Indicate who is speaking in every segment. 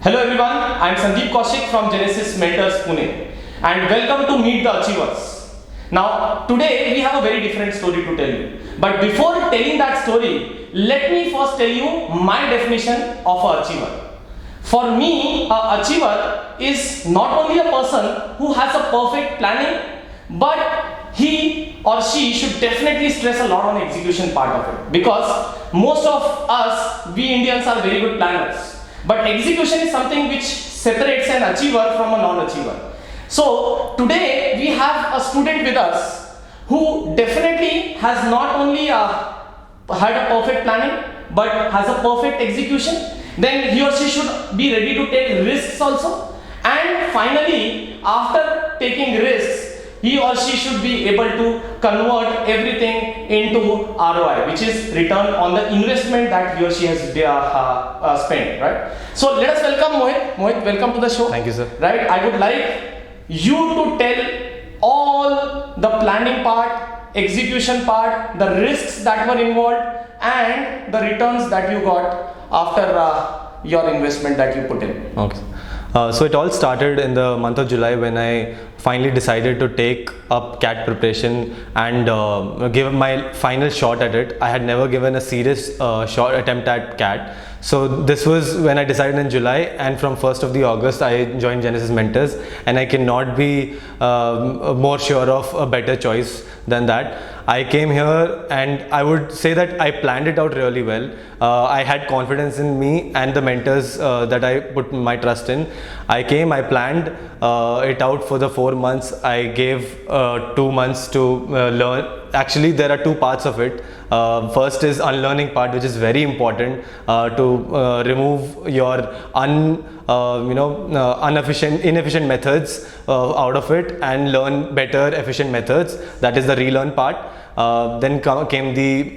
Speaker 1: Hello everyone, I am Sandeep Kaushik from Genesis Mentors Pune and welcome to Meet the Achievers. Now today we have a very different story to tell you. But before telling that story, let me first tell you my definition of an achiever. For me, an achiever is not only a person who has a perfect planning, but he or she should definitely stress a lot on execution part of it. Because most of us, we Indians are very good planners. But execution is something which separates an achiever from a non-achiever. So today we have a student with us who definitely has not only had a perfect planning but has a perfect execution. Then he or she should be ready to take risks also. And finally, after taking risks, he or she should be able to convert everything into ROI, which is return on the investment that he or she has spent, right? So let us welcome Mohit. Mohit, welcome to the show.
Speaker 2: Thank you, sir.
Speaker 1: Right, I would like you to tell all the planning part, execution part, the risks that were involved, and the returns that you got after your investment that you put in.
Speaker 2: Okay. So it all started in the month of July when I finally decided to take up CAT preparation and give my final shot at it. I had never given a serious shot attempt at CAT. So this was when I decided in July, and from 1st of the August I joined Genesis Mentors, and I cannot be more sure of a better choice than that. I came here and I would say that I planned it out really well. I had confidence in me and the mentors that I put my trust in. I came, I planned it out for the 4 months. I gave 2 months to learn. Actually, there are two parts of it. First is unlearning part, which is very important to remove your inefficient methods out of it and learn better efficient methods. That is the relearn part. Then came the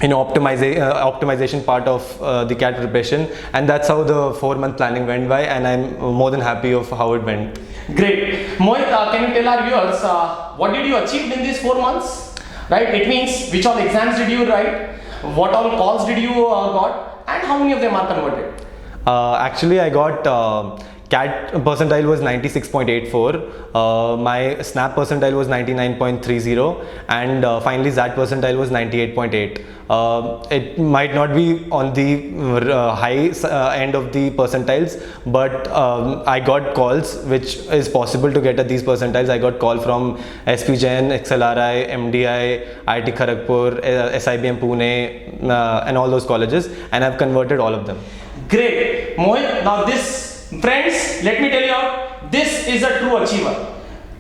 Speaker 2: optimization part of the CAT preparation, and that's how the 4-month planning went by, and I'm more than happy of how it went.
Speaker 1: Great. Mohit, can you tell our viewers what did you achieve in these 4 months? Right, it means which all exams did you write, what all calls did you got, and how many of them are converted?
Speaker 2: Actually, I got CAT percentile was 96.84, my SNAP percentile was 99.30, and finally ZAT percentile was 98.8. It might not be on the high end of the percentiles, but I got calls, which is possible to get at these percentiles. I got call from SP Jain, XLRI, MDI, IIT Kgp, SIBM Pune, and all those colleges, and I've converted all of them.
Speaker 1: Great. Mohit, now friends, let me tell you, this is a true achiever.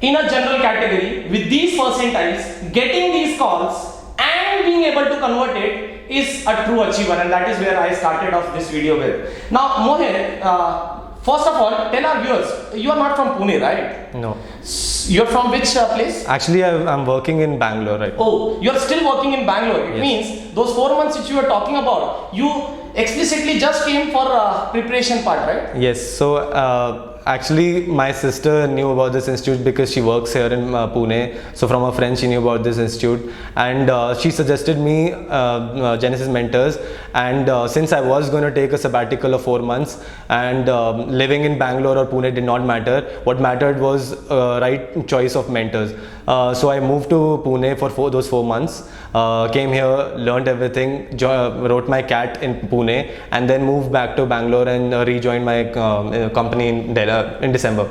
Speaker 1: In a general category, with these percentiles, getting these calls and being able to convert it is a true achiever, and that is where I started off this video with. Now, Mohit, first of all, tell our viewers, you are not from Pune, right?
Speaker 2: No.
Speaker 1: You're from which place?
Speaker 2: Actually, I'm working in Bangalore right now.
Speaker 1: Oh, you're still working in Bangalore. It
Speaker 2: Yes.
Speaker 1: means those 4 months which you were talking about, you explicitly just came for preparation part, right?
Speaker 2: Yes. So actually, my sister knew about this institute because she works here in Pune. So from a friend, she knew about this institute, and she suggested me Genesis Mentors. And since I was going to take a sabbatical of 4 months, and living in Bangalore or Pune did not matter. What mattered was right choice of mentors. So I moved to Pune for those 4 months. Came here, learned everything, wrote my CAT in Pune, and then moved back to Bangalore and rejoined my company in Delhi in December.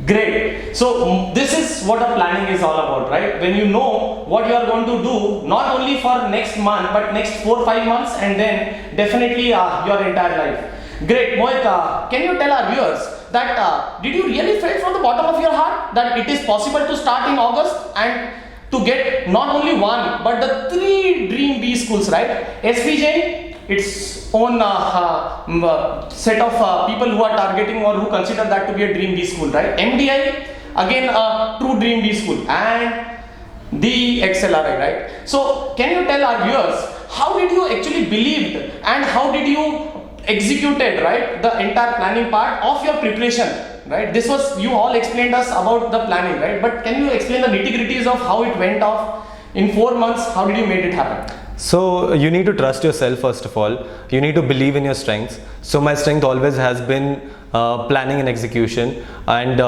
Speaker 1: Great. So this is what a planning is all about, right? When you know what you are going to do, not only for next month, but next 4-5 months, and then definitely your entire life. Great. Mohit, can you tell our viewers that did you really feel from the bottom of your heart that it is possible to start in August and to get not only one but the 3 dream B schools, right? SP Jain, its own set of people who are targeting or who consider that to be a dream B school, right? MDI, again a true dream B school, and the XLRI, right? So can you tell our viewers how did you actually believed and how did you executed, right, the entire planning part of your preparation, right? This was, you all explained us about the planning, right? But can you explain the nitty-gritties of how it went off in 4 months? How did you make it happen?
Speaker 2: So you need to trust yourself first of all. You need to believe in your strengths. So my strength always has been planning and execution, and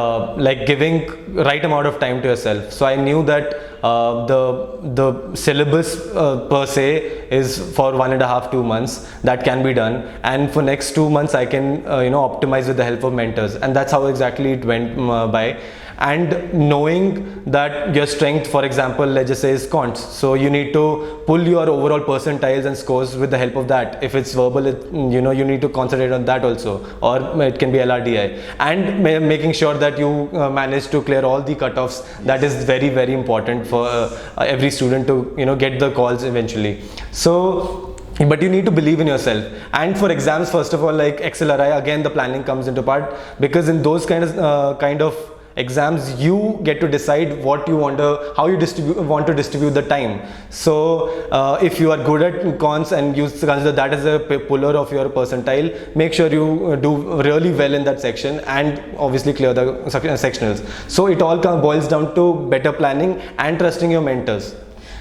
Speaker 2: like giving right amount of time to yourself. So I knew that the syllabus per se is for 1.5-2 months. That can be done, and for next 2 months I can optimize with the help of mentors, and that's how exactly it went by. And knowing that your strength, for example, let's just say is quants, so you need to pull your overall percentiles and scores with the help of that. If it's verbal, you need to concentrate on that also, or it can be LRDI, and making sure that you manage to clear all the cutoffs. That is very, very important for every student to get the calls eventually. So but you need to believe in yourself. And for exams, first of all, like XLRI, again the planning comes into part, because in those kind of exams you get to decide what you want to, how you want to distribute the time. So if you are good at cons and you consider that as a puller of your percentile, make sure you do really well in that section, and obviously clear the sectionals. So it all boils down to better planning and trusting your mentors.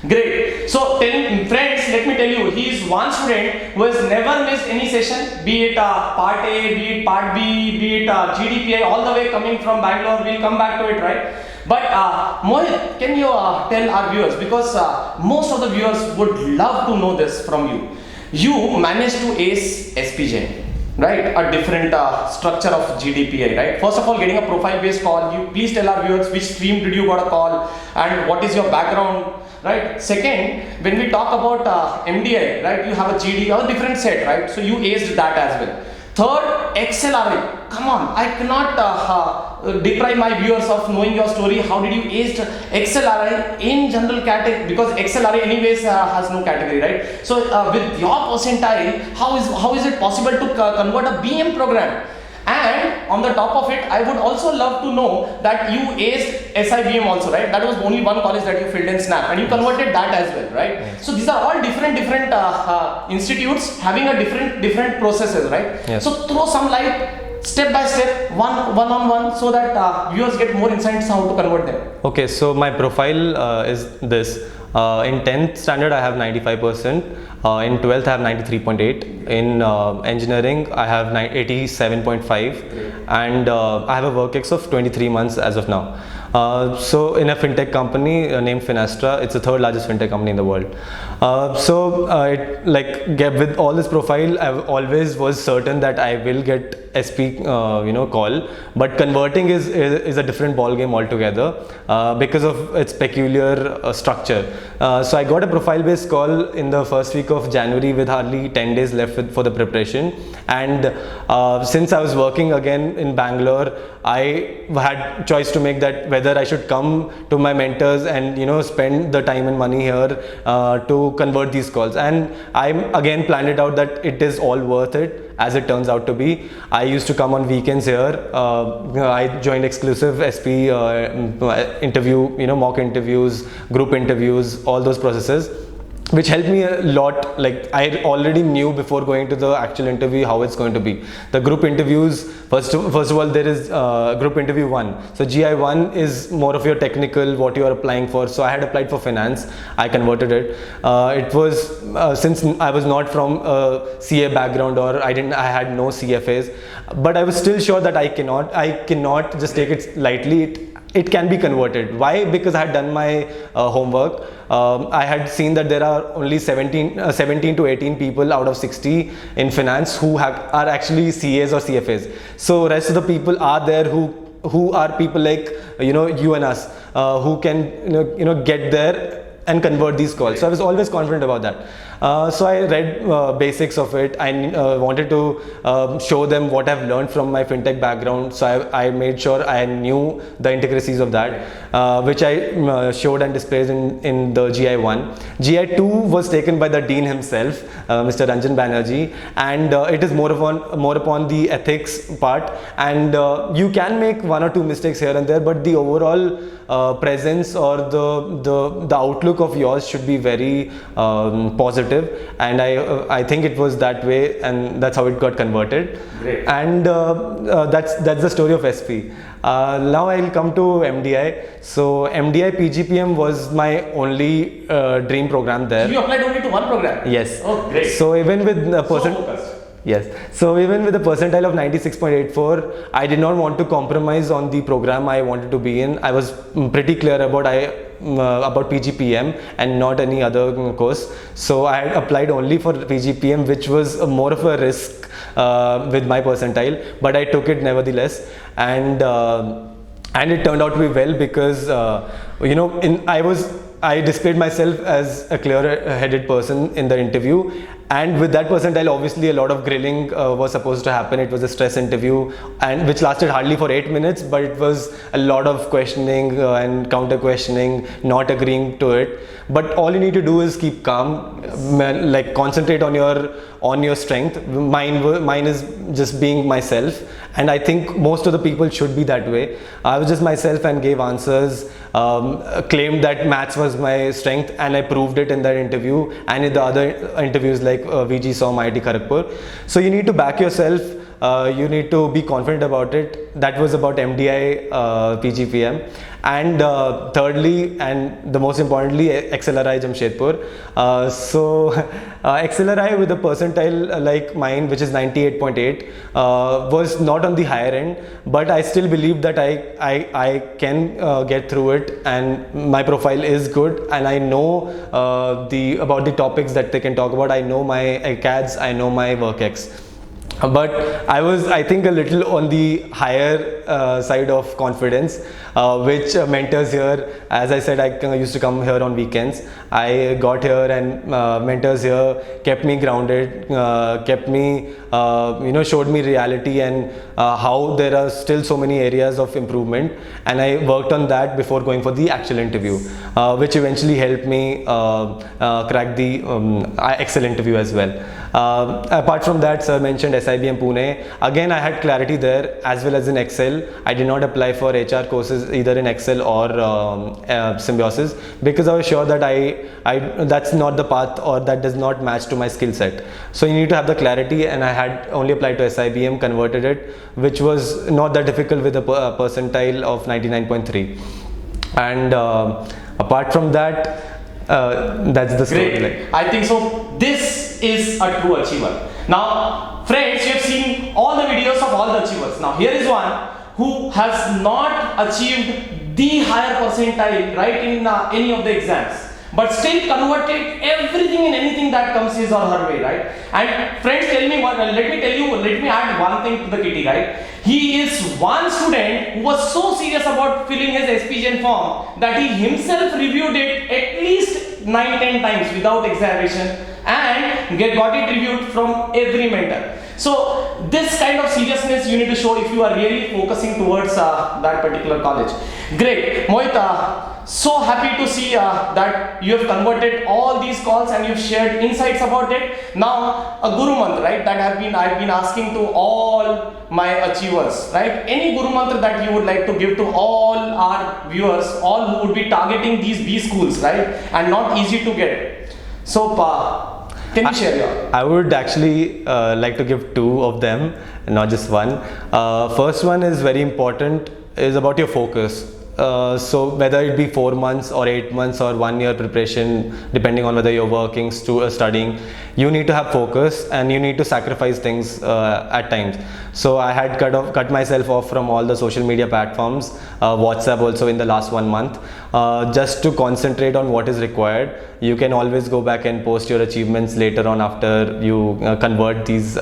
Speaker 1: Great. So friends, let me tell you, he is one student who has never missed any session, be it part A, be it part B, be it GDPI, all the way coming from Bangalore. We'll come back to it, right? But Mohit, can you tell our viewers, because most of the viewers would love to know this from you. You managed to ace SPJ, right? A different structure of GDPI, right? First of all, getting a profile-based call. You please tell our viewers which stream did you got a call and what is your background, right? Second, when we talk about MDI, right? You have a GD or a different set, right? So you aced that as well. Third, XLRI. Come on, I cannot deprive my viewers of knowing your story. How did you ace XLRI in general category? Because XLRI anyways has no category, right? So with your percentile, how is it possible to convert a BM program? And on the top of it, I would also love to know that you aced SIBM also, right? That was only one college that you filled in SNAP, and you converted that as well, right?
Speaker 2: Yes.
Speaker 1: So these are all different institutes having a different processes, right?
Speaker 2: Yes.
Speaker 1: So throw some light, step by step, one on one, so that viewers get more insights how to convert them.
Speaker 2: Okay, so my profile is this. In 10th standard I have 95%, in 12th I have 93.8, in engineering I have 87.5, and I have a work ex of 23 months as of now. So in a fintech company named Finastra, it's the third largest fintech company in the world. With all this profile, I always was certain that I will get SP call, but converting is a different ball game altogether because of its peculiar structure. So I got a profile based call in the first week of January with hardly 10 days left for the preparation, and since I was working again in Bangalore, I had choice to make that whether I should come to my mentors and spend the time and money here to convert these calls. And I again planned it out that it is all worth it, as it turns out to be. I used to come on weekends here. I joined exclusive SP interview, mock interviews, group interviews, all those processes, which helped me a lot. Like I already knew before going to the actual interview how it's going to be. The group interviews, first of all, there is group interview 1. So GI1 is more of your technical, what you are applying for. So I had applied for finance. I converted it. It was since I was not from a CA background, or I had no CFAs, but I was still sure that I cannot just take it lightly. It can be converted. Why? Because I had done my homework. I had seen that there are only 17 to 18 people out of 60 in finance who are actually CAs or CFAs. So rest of the people are there who are people like you and us who can get there and convert these calls. So I was always confident about that. So I read basics of it. I wanted to show them what I've learned from my fintech background. So I made sure I knew the intricacies of that, which I showed and displayed in the GI1. GI2 was taken by the dean himself, Mr. Ranjan Banerjee, and it is more upon the ethics part. And you can make 1 or 2 mistakes here and there, but the overall presence or the outlook outlook of yours should be very positive, and I think it was that way, and that's how it got converted.
Speaker 1: Great.
Speaker 2: And that's the story of SP. Now I'll come to MDI. So MDI PGPM was my only dream program there.
Speaker 1: You applied only to one program?
Speaker 2: Yes.
Speaker 1: Oh, great.
Speaker 2: So even with a
Speaker 1: focused.
Speaker 2: Yes. So even with a percentile of 96.84, I did not want to compromise on the program I wanted to be in. I was pretty clear about PGPM and not any other course. So I had applied only for PGPM, which was more of a risk with my percentile, but I took it nevertheless, and it turned out to be well, because I displayed myself as a clear-headed person in the interview, and with that percentile, obviously a lot of grilling was supposed to happen. It was a stress interview, and which lasted hardly for 8 minutes, but it was a lot of questioning and counter questioning, not agreeing to it. But all you need to do is keep calm, like concentrate on your strength. Mine is just being myself, and I think most of the people should be that way. I was just myself and gave answers, claimed that maths was my strength, and I proved it in that interview and in the other interviews like VG SOM, IIT Kharagpur. So you need to back yourself. You need to be confident about it. That was about MDI PGPM. And thirdly, and the most importantly, XLRI Jamshedpur. So XLRI with a percentile like mine, which is 98.8, was not on the higher end, but I still believe that I can get through it, and my profile is good, and I know about the topics that they can talk about. I know my CADs, I know my WorkX. But I was, I think, a little on the higher side of confidence, which mentors here, as I said, I used to come here on weekends. I got here, and mentors here kept me grounded, kept me, showed me reality and how there are still so many areas of improvement. And I worked on that before going for the actual interview, which eventually helped me crack the Excel interview as well. Apart from that, sir mentioned SIBM Pune. Again, I had clarity there as well as in Excel. I did not apply for HR courses either in Excel or Symbiosis, because I was sure that that's not the path, or that does not match to my skill set. So you need to have the clarity, and I had only applied to SIBM, converted it, which was not that difficult with a percentile of 99.3. And apart from that, that's the story.
Speaker 1: Great. I think so. This is a true achiever. Now, friends, you have seen all the videos of all the achievers. Now, here is one who has not achieved the higher percentile right in any of the exams, but still converted everything and anything that comes his or her way, right? And friends, tell me what. Let me add one thing to the kitty, right? He is one student who was so serious about filling his SPGN form that he himself reviewed it at least 9-10 times without exaggeration, and got it reviewed from every mentor. So this kind of seriousness you need to show if you are really focusing towards that particular college. Great. Mohit, so happy to see that you have converted all these calls and you've shared insights about it. Now, a Guru Mantra, right, that I've been asking to all my achievers, right? Any Guru Mantra that you would like to give to all our viewers, all who would be targeting these B schools, right, and not easy to get. So, can you share your?
Speaker 2: I would actually like to give two of them, not just one. First one is very important, is about your focus. So whether it be 4 months or 8 months or 1 year preparation, depending on whether you're working, studying, you need to have focus, and you need to sacrifice things at times. So I had cut myself off from all the social media platforms, WhatsApp also in the last 1 month, just to concentrate on what is required. You can always go back and post your achievements later on after you convert these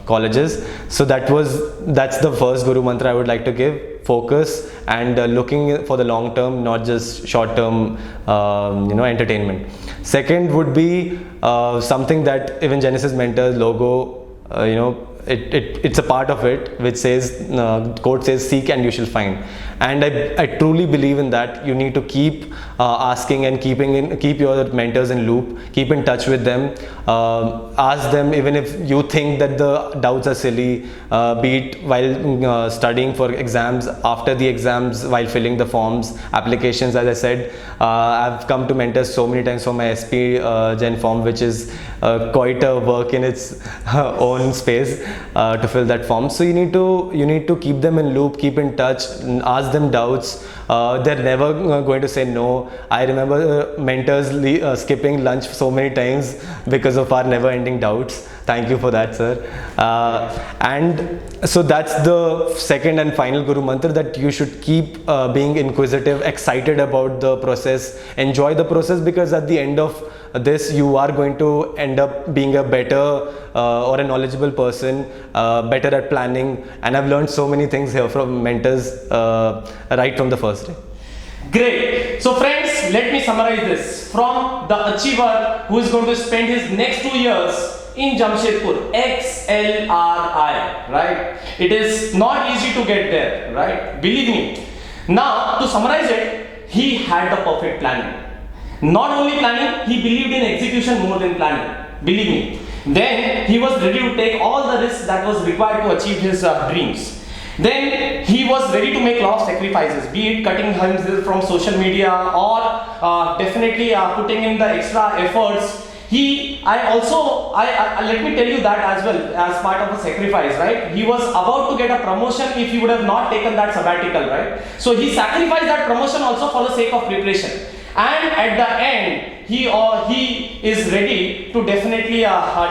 Speaker 2: colleges. So that's the first Guru Mantra I would like to give. Focus and looking for the long term, not just short term entertainment. Second would be something that even Genesis Mentors logo, it's a part of it, which says, quote says, seek and you shall find. And I truly believe in that. You need to keep asking and keep your mentors in loop, keep in touch with them, ask them even if you think that the doubts are silly, be it while studying for exams, after the exams, while filling the forms, applications. As I said, I've come to mentors so many times for my SP Gen form, which is quite a work in its own space to fill that form. So you need to keep them in loop, keep in touch, ask them doubts. They're never going to say no. I remember mentors skipping lunch so many times because of our never-ending doubts. Thank you for that, sir. And so that's the second and final Guru Mantra, that you should keep being inquisitive, excited about the process, enjoy the process, because at the end of this you are going to end up being a better or a knowledgeable person, better at planning. And I've learned so many things here from mentors right from the first day.
Speaker 1: Great. So friends, let me summarize this from the achiever who is going to spend his next 2 years in Jamshedpur, XLRI, right? It is not easy to get there, right? Believe me. Now, to summarize it, he had the perfect planning. Not only planning, he believed in execution more than planning. Believe me. Then he was ready to take all the risks that was required to achieve his dreams. Then he was ready to make a lot of sacrifices, be it cutting himself from social media or definitely putting in the extra efforts. Let me tell you that as well, as part of a sacrifice, right? He was about to get a promotion if he would have not taken that sabbatical, right? So he sacrificed that promotion also for the sake of preparation. And at the end, he is ready to definitely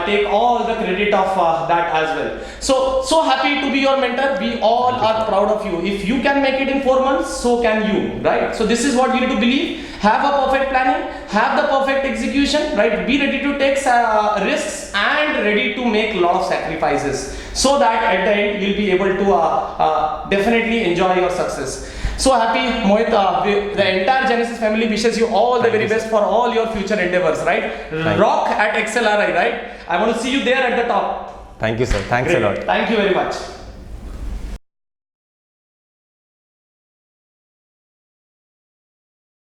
Speaker 1: take all the credit of that as well. So happy to be your mentor. We all are proud of you. If you can make it in 4 months, so can you, right? So this is what you need to believe. Have a perfect planning, have the perfect execution, right? Be ready to take risks and ready to make a lot of sacrifices, so that at the end you'll be able to definitely enjoy your success. So happy, Mohit. The entire Genesis family wishes you all the very best for all your future endeavors, right? Rock at XLRI, right? I want to see you there at the top.
Speaker 2: Thank you, sir. Thanks a lot.
Speaker 1: Thank you very much.